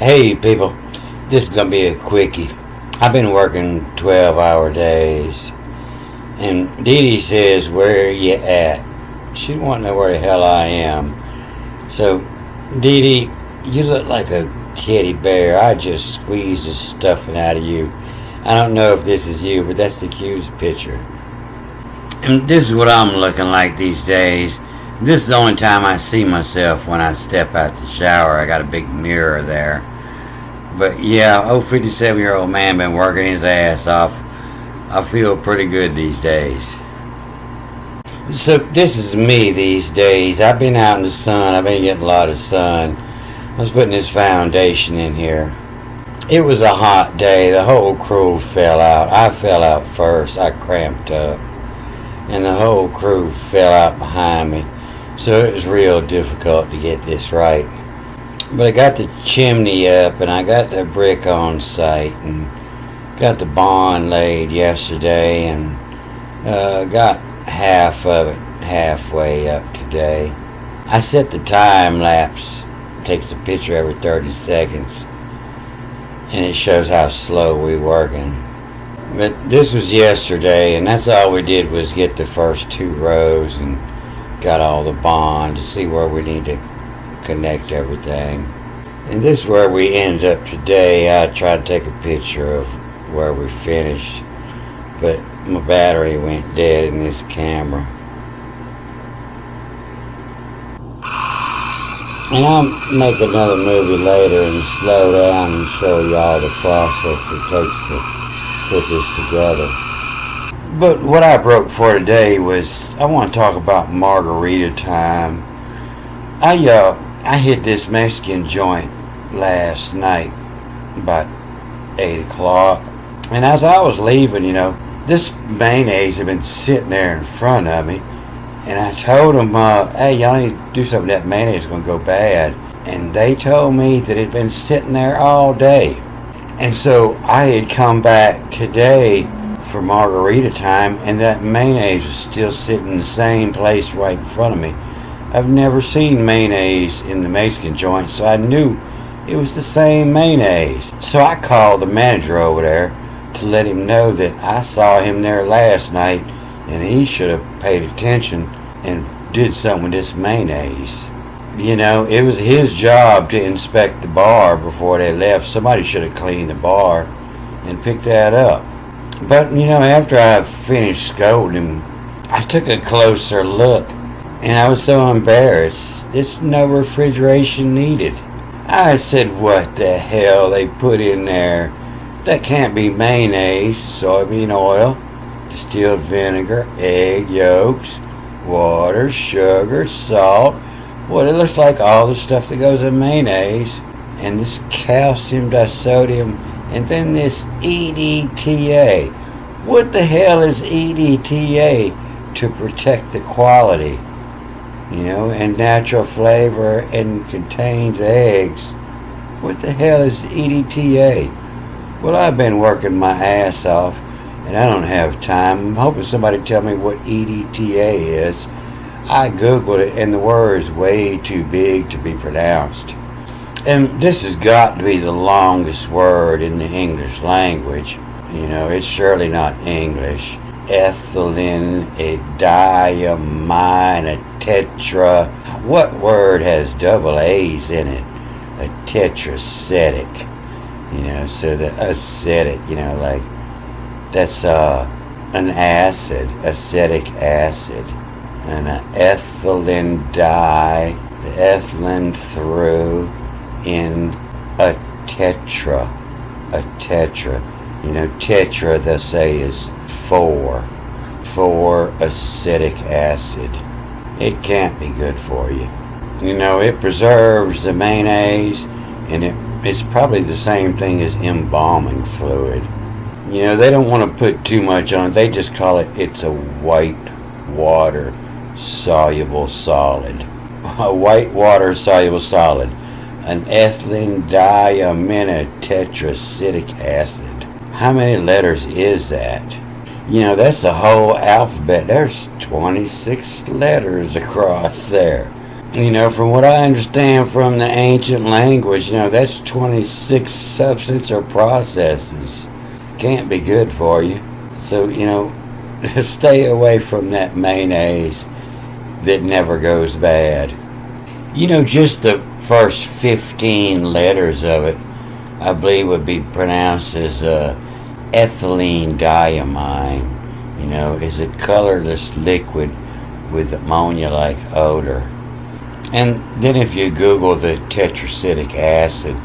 Hey people, this is gonna be a quickie. I've been working 12-hour days, and Dee Dee says, "Where you at?" She wants to know where the hell I am. So, Dee Dee, you look like a teddy bear. I just squeezed the stuffing out of you. I don't know if this is you, but that's the cutest picture. And this is what I'm looking like these days. This is the only time I see myself when I step out the shower. I got a big mirror there. But yeah, 57-year-old man been working his ass off. I feel pretty good these days. So this is me these days. I've been out in the sun. I've been getting a lot of sun. I was putting this foundation in here. It was a hot day. The whole crew fell out. I fell out first. I cramped up. And the whole crew fell out behind me. So it was real difficult to get this right. But I got the chimney up and I got the brick on site and got the bond laid yesterday and got half of it halfway up today. I set the time lapse. It takes a picture every 30 seconds and it shows how slow we're working. But this was yesterday, and that's all we did was get the first 2 rows and got all the bond to see where we need to connect everything. And this is where we ended up today. I tried to take a picture of where we finished, but my battery went dead in this camera. And I'll make another movie later and slow down and show you all the process it takes to put this together. But what I broke for today was I want to talk about margarita time. I hit this Mexican joint last night about 8 o'clock, and as I was leaving, this mayonnaise had been sitting there in front of me, and I told them, hey, y'all need to do something. That mayonnaise is going to go bad. And they told me that it had been sitting there all day. And so I had come back today for margarita time, and that mayonnaise was still sitting in the same place right in front of me. I've never seen mayonnaise in the Mexican joint, so I knew it was the same mayonnaise. So I called the manager over there to let him know that I saw him there last night, and he should have paid attention and did something with this mayonnaise. It was his job to inspect the bar before they left. Somebody should have cleaned the bar and picked that up. But, after I finished scolding him, I took a closer look, and I was so embarrassed. There's no refrigeration needed. I said, what the hell they put in there? That can't be mayonnaise, soybean oil, distilled vinegar, egg yolks, water, sugar, salt. Well, it looks like all the stuff that goes in mayonnaise, and this calcium, disodium, and then this EDTA. What the hell is EDTA? To protect the quality, and natural flavor, and contains eggs. What the hell is EDTA? Well, I've been working my ass off, and I don't have time. I'm hoping somebody tell me what EDTA is. I googled it, and the word is way too big to be pronounced. And this has got to be the longest word in the English language. It's surely not English. Ethylene, a diamine, a tetra. What word has double A's in it? A tetracetic. So the acetic, like that's an acid, acetic acid. And an ethylene dye, the ethylene through in a tetra. A tetra. Tetra, they'll say, is 4 acetic acid. It can't be good for you. It preserves the mayonnaise, and it's probably the same thing as embalming fluid. They don't want to put too much on it. They just call it's a white water soluble solid. A white water soluble solid. An ethylene diamine tetracetic acid. How many letters is that? That's the whole alphabet. There's 26 letters across there. From what I understand from the ancient language, that's 26 substance or processes. Can't be good for you. So, stay away from that mayonnaise that never goes bad. Just the first 15 letters of it, I believe, would be pronounced as ethylene diamine. Is a colorless liquid with ammonia-like odor. And then if you Google the tetracetic acid,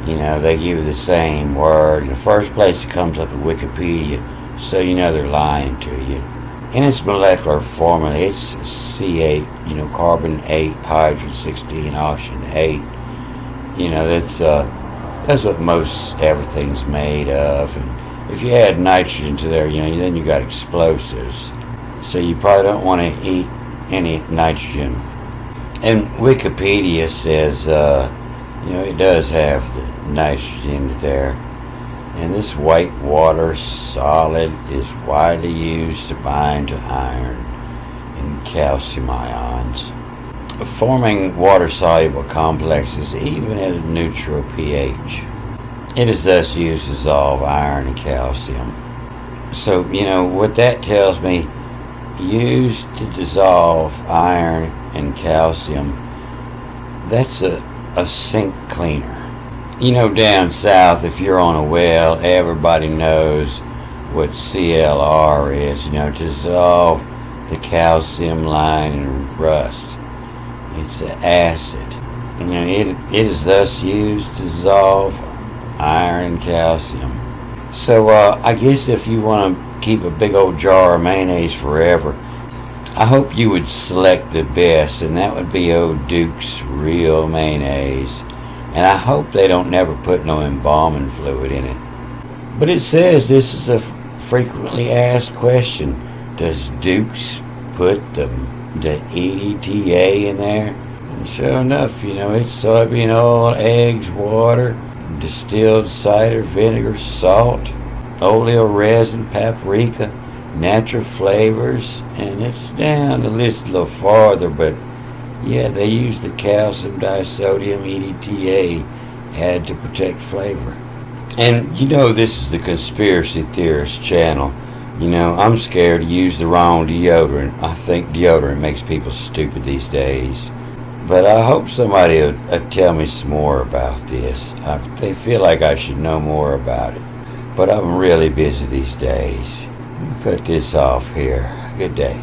they give you the same word. The first place it comes up in Wikipedia, so they're lying to you. In its molecular formula, it's C8, carbon 8, hydrogen 16, oxygen 8. That's what most everything's made of. And if you add nitrogen to there, then you got explosives. So you probably don't want to eat any nitrogen. And Wikipedia says, it does have the nitrogen there. And this white water solid is widely used to bind to iron and calcium ions, forming water-soluble complexes even at a neutral pH. It is thus used to dissolve iron and calcium. So, what that tells me, used to dissolve iron and calcium, that's a sink cleaner. Down south, if you're on a well, everybody knows what CLR is, to dissolve the calcium line and rust. It's an acid. It is thus used to dissolve iron and calcium. So I guess if you want to keep a big old jar of mayonnaise forever, I hope you would select the best, and that would be Old Duke's Real Mayonnaise. And I hope they don't never put no embalming fluid in it. But it says this is a frequently asked question. Does Duke's put the EDTA in there? And sure enough, it's soybean oil, eggs, water, distilled cider vinegar, salt, oleal resin, paprika, natural flavors, and it's down the list a little farther, but yeah, they use the calcium disodium EDTA added to protect flavor. And this is the conspiracy theorist channel. I'm scared to use the wrong deodorant. I think deodorant makes people stupid these days. But I hope somebody will tell me some more about this. They feel like I should know more about it. But I'm really busy these days. Cut this off here. Good day.